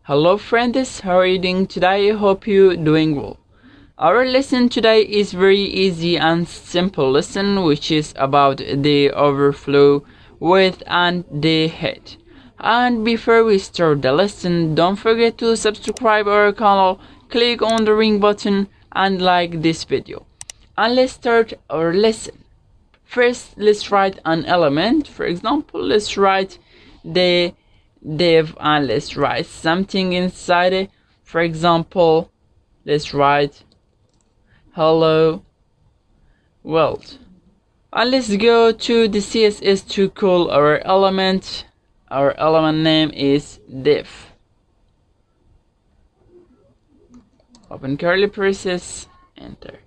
Hello friends, how are you doing today? I hope you're doing well. Our lesson today is very easy and simple lesson, which is about the overflow, width and the height. And before we start the lesson, don't forget to subscribe our channel, click on the ring button and like this video. And let's start our lesson. First, let's write an element. For example, let's write the div and let's write something inside it. For example, let's write hello world. And let's go to the CSS to call our element. Our element name is div. Open curly braces, enter.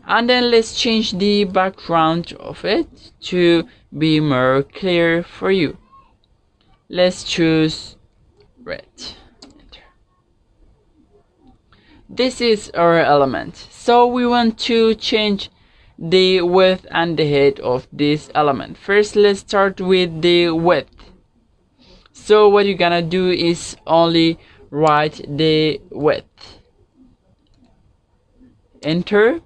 And then let's change the background of it to be more clear for you. Let's choose red. Enter. This is our element. So we want to change the width and the height of this element. First, let's start with the width. So what you're gonna do is only write the width. Enter.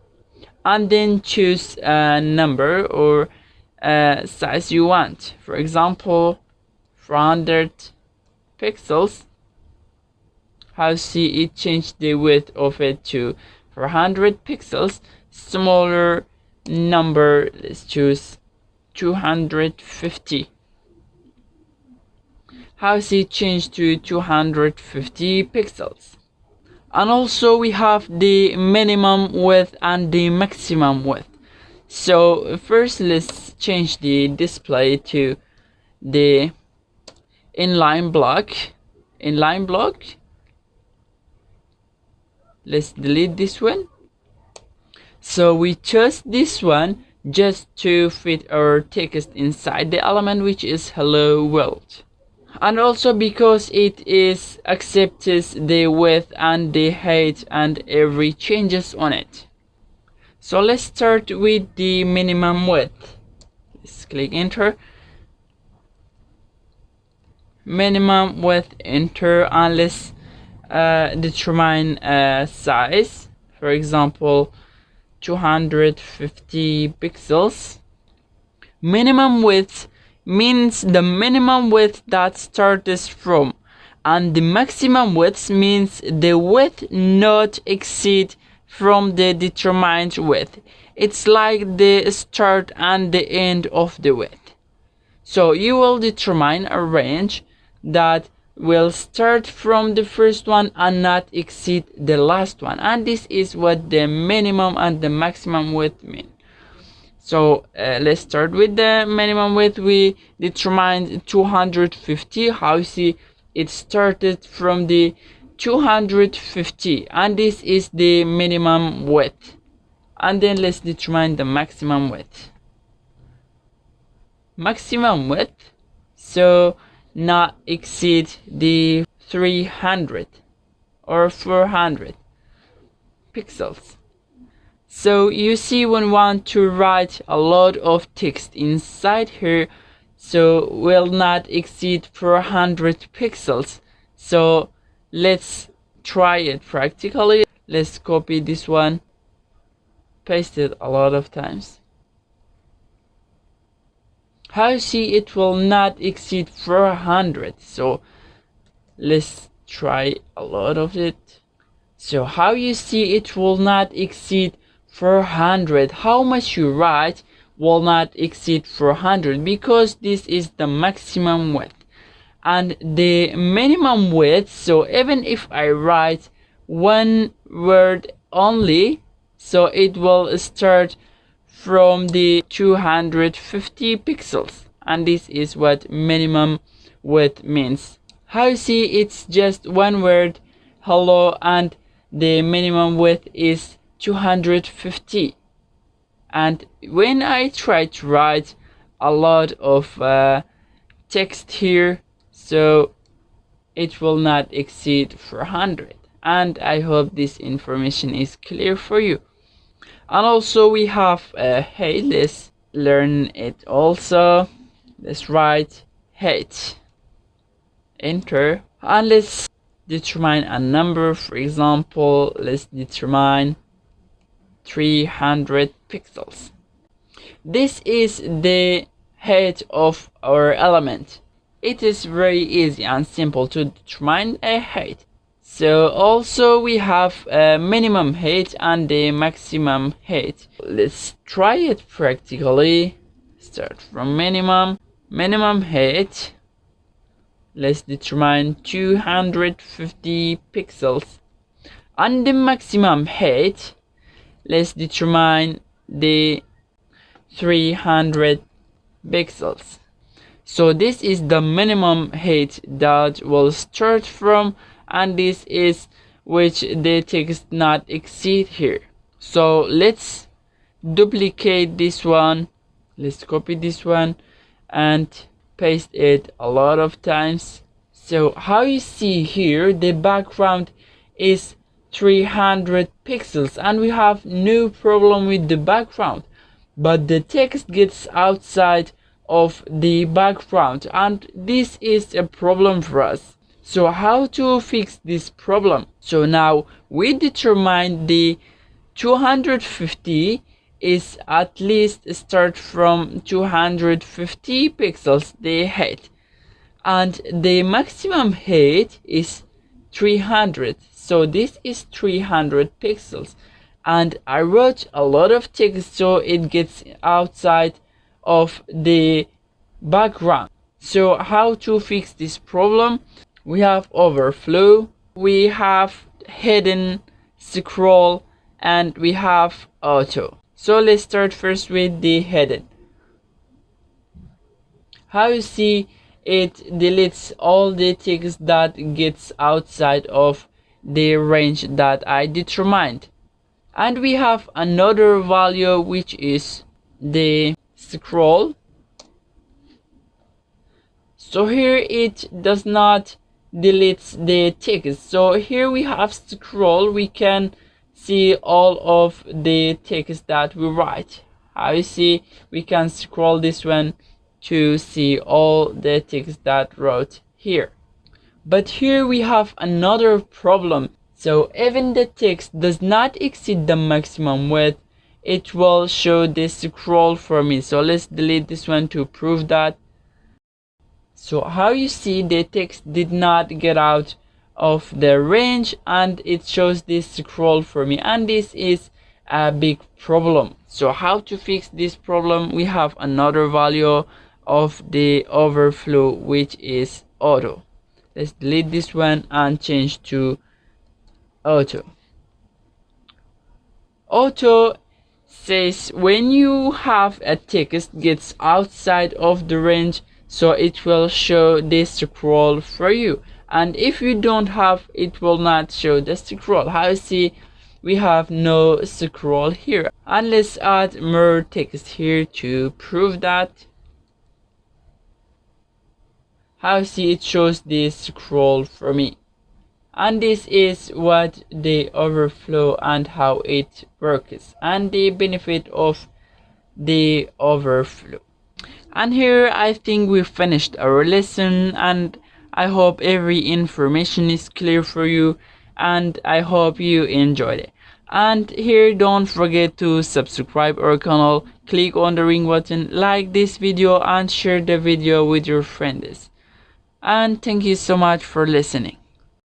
And then choose a number or size you want. For example, 400 pixels. How see it change the width of it to 400 pixels. Smaller number, let's choose 250. How see it change to 250 pixels. And also we have the minimum width and the maximum width. So first let's change the display to the inline block. Let's delete this one. So we chose this one just to fit our text inside the element, which is hello world. And also because it is accepts the width and the height and every changes on it. So let's start with the minimum width. Let's click enter. Minimum width, enter, and let's determine size. For example, 250 pixels. Minimum width means the minimum width that starts from, and the maximum width means the width not exceed from the determined width. It's like the start and the end of the width. So you will determine a range that will start from the first one and not exceed the last one, and this is what the minimum and the maximum width mean. So let's start with the minimum width. We determined 250. How you see it started from the 250, and this is the minimum width. And then let's determine the maximum width. Maximum width, so not exceed the 300 or 400 pixels. So you see, when we want to write a lot of text inside here, so will not exceed 400 pixels. So let's try it practically. Let's copy this one, paste it a lot of times. How you see it will not exceed 400. So let's try a lot of it. So how you see it will not exceed 400. How much you write will not exceed 400 because this is the maximum width and the minimum width. So even if I write one word only, so it will start from the 250 pixels, and this is what minimum width means. How you see it's just one word hello, and the minimum width is 250. And when I try to write a lot of text here, so it will not exceed 400. And I hope this information is clear for you. And also we have height. Let's learn it also. Let's write height, enter, and let's determine a number. For example, let's determine 300 pixels. This is the height of our element. It is very easy and simple to determine a height. So also we have a minimum height and the maximum height. Let's try it practically. Start from minimum height. Let's determine 250 pixels. And the maximum height, let's determine the 300 pixels. So this is the minimum height that will start from, and this is which the text not exceed here. So let's duplicate this one. Let's copy this one and paste it a lot of times. So how you see here, the background is 300 pixels and we have no problem with the background, but the text gets outside of the background and this is a problem for us. So how to fix this problem? So now we determine the 250 is at least start from 250 pixels the height, and the maximum height is 300. So this is 300 pixels, and I wrote a lot of text so it gets outside of the background. So how to fix this problem? We have overflow, we have hidden scroll, and we have auto. So let's start first with the hidden. How you see, it deletes all the text that gets outside of the range that I determined. And we have another value which is the scroll. So here it does not delete the text. So here we have scroll, we can see all of the text that we write. How you see, we can scroll this one to see all the text that wrote here. But here we have another problem. So even the text does not exceed the maximum width, it will show this scroll for me. So let's delete this one to prove that. So how you see, the text did not get out of the range and it shows this scroll for me, and this is a big problem. So how to fix this problem? We have another value of the overflow which is auto. Let's delete this one and change to auto. Auto says when you have a text gets outside of the range, so it will show this scroll for you, and if you don't have, it will not show the scroll. How you see, we have no scroll here, and let's add more text here to prove that. How you see, it shows this scroll for me, and this is what the overflow and how it works and the benefit of the overflow. And here I think we finished our lesson, and I hope every information is clear for you, and I hope you enjoyed it. And here, don't forget to subscribe our channel, click on the ring button, like this video and share the video with your friends. And thank you so much for listening.